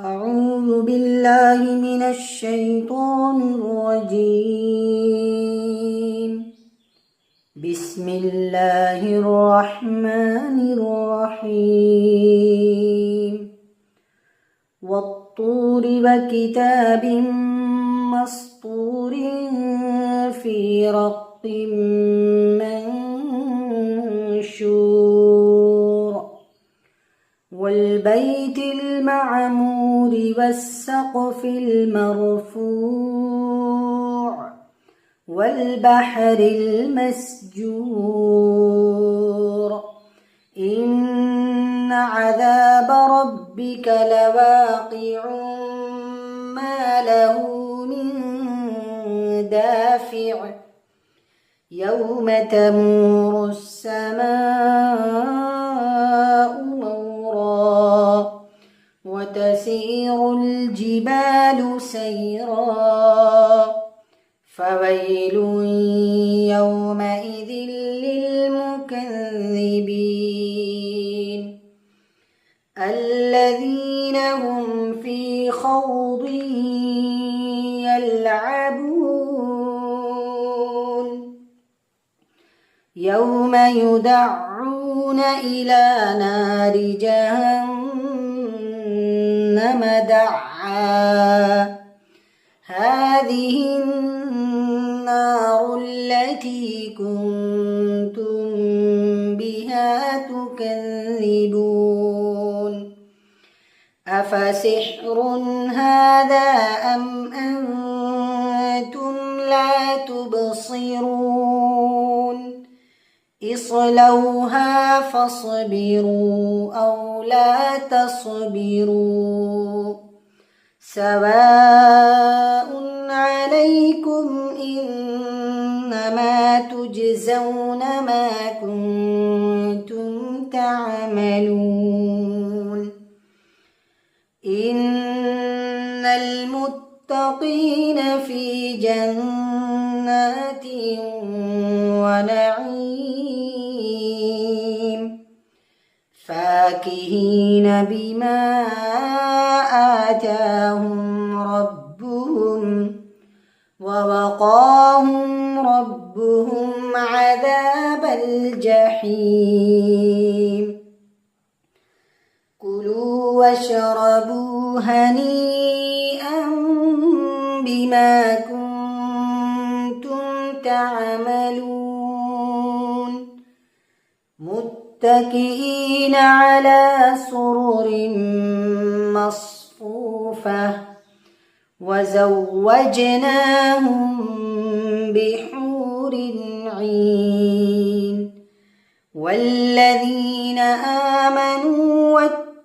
أعوذ بالله من الشيطان الرجيم. بسم الله الرحمن الرحيم. والطور وكتاب مسطور في رق منشور والبيت المعمور والسقف المرفوع والبحر المسجور إن عذاب ربك لواقع ما له من دافع يوم تمور السماء مورا وتسير الجبال سيرا فويل يومئذ للمكذبين الذين هم في خوض يلعبون يوم يدعون إلى نار جهنم دعا هذه النار التي كنتم بها تكذبون أفسحر هذا أم أنتم لا تبصرون اصلوها فاصبروا أو لا تصبروا سواء عليكم إنما تجزون ما كنتم تعملون إن المتقين في جنات ونعيم فاكهين بما آتاهم ربهم ووقاهم ربهم عذاب الجحيم كلوا واشربوا هنيئا بما كنتم تعملون متكئين على سرر مصفوفة وزوجناهم بحور عين والذين آمنوا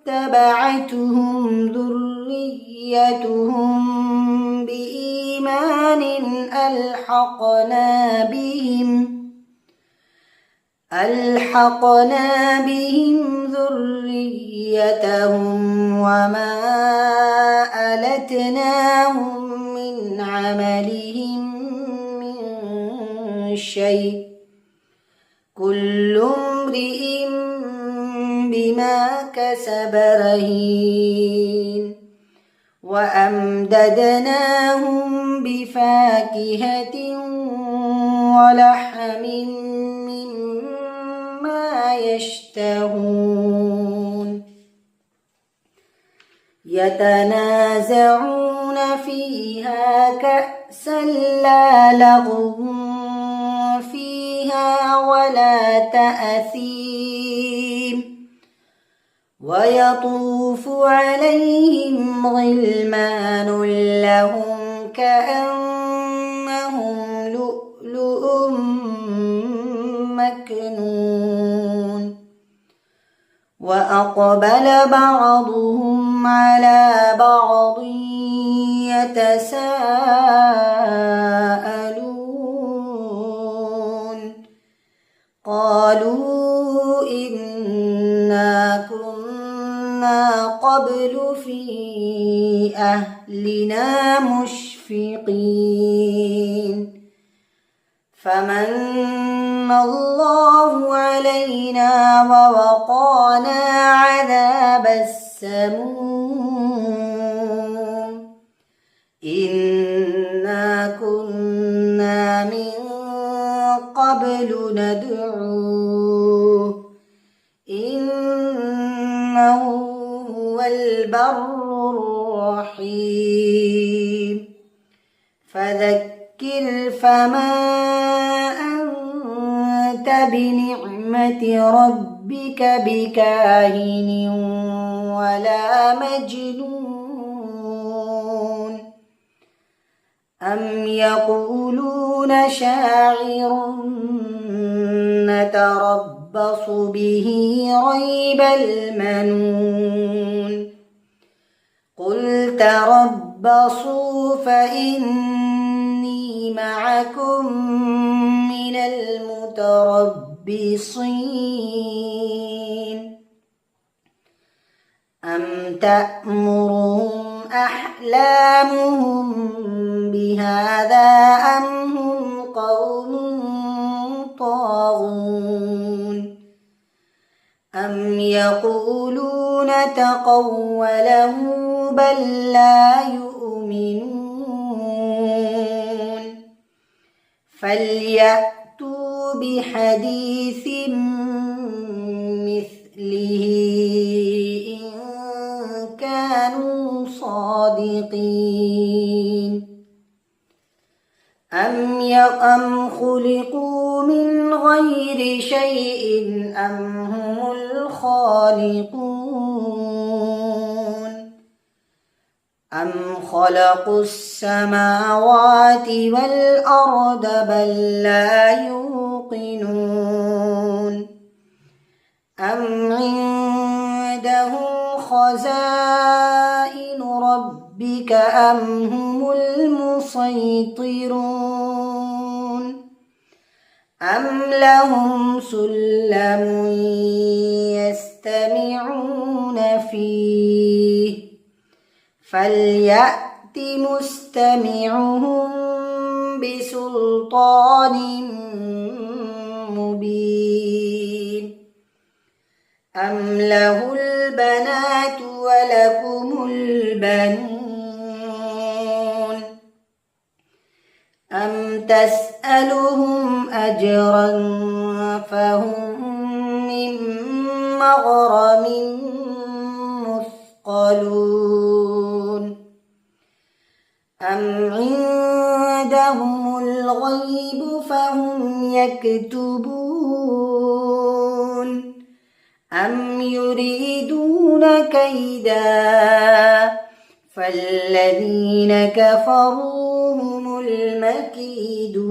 واتبعتهم ذريتهم بإيمان ألحقنا بهم ذريتهم وما ألتناهم من عملهم من شيء كل امرئ بما كسب رهين وأمددناهم بفاكهة ولحم مما يشتهون يتنازعون فيها كأسا لا لغو فيها ولا تأثيم ويطوف عليهم غلمان لهم كأنهم لؤلؤ مكنون وأقبل بعضهم على بعض يتساءلون قالوا إنا كنا قبل في أهلنا مشفقين فمن الله علينا ووقانا عذاب السموم قبل ندعوه إنه هو البر الرحيم فذكر فما أنت بنعمة ربك بكاهن ولا مجنون أم يقولون شاعر نتربص به ريب المنون قل تربصوا فإني معكم من المتربصين أم تأمرهم أحلامهم بهذا أم هم قوم طاغون أم يقولون تقوله بل لا يؤمنون فليأتوا بحديث مثله إن كانوا صادقين أم خلقوا من غير شيء أم هم الخالقون أم خلقوا السماوات والأرض بل لا يوقنون أم عندهم خزائن ربك أم هم المسيطرون أم لهم سلم يستمعون فيه فليأت مستمعهم بسلطان مبين أم له البنات ولكم البنون أم تسألهم أجرا فهم من مغرم مثقلون أم عندهم الغيب فهم يكتبون أم يريدون كيدا فالذين كفروا هم المكيدون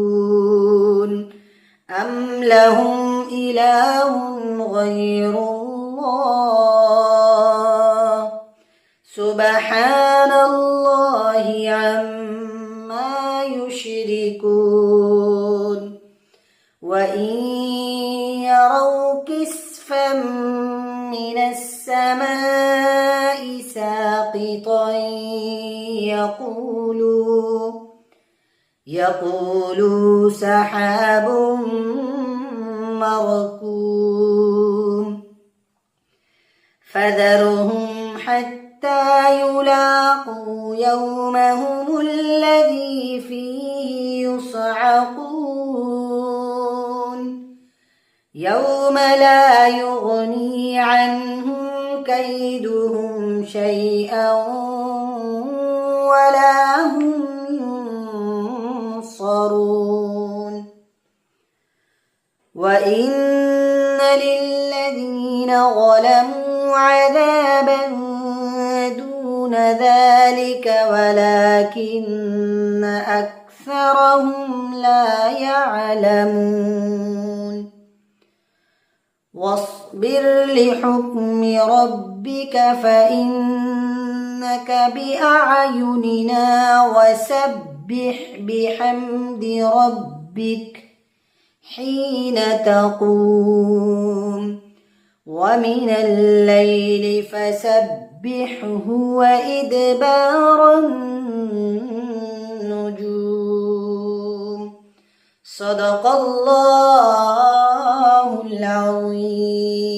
أم لهم إله غير الله سبحان الله عما يشركون وإن يروا كسفا من السماء ساقطا يقولوا سحاب مركوم فذرهم حتى يلاقوا يومهم الذي فيه يصعقون يوم لا يغني عنهم كيدهم شيئا ولا هم ينصرون وإن للذين ظلموا عذابا دون ذلك ولكن أكثرهم لا يعلمون واصبر لحكم ربك فإنك بأعيننا وسبح بحمد ربك حين تقوم ومن الليل فسبحه وإدبار النجوم صدق الله العظيم.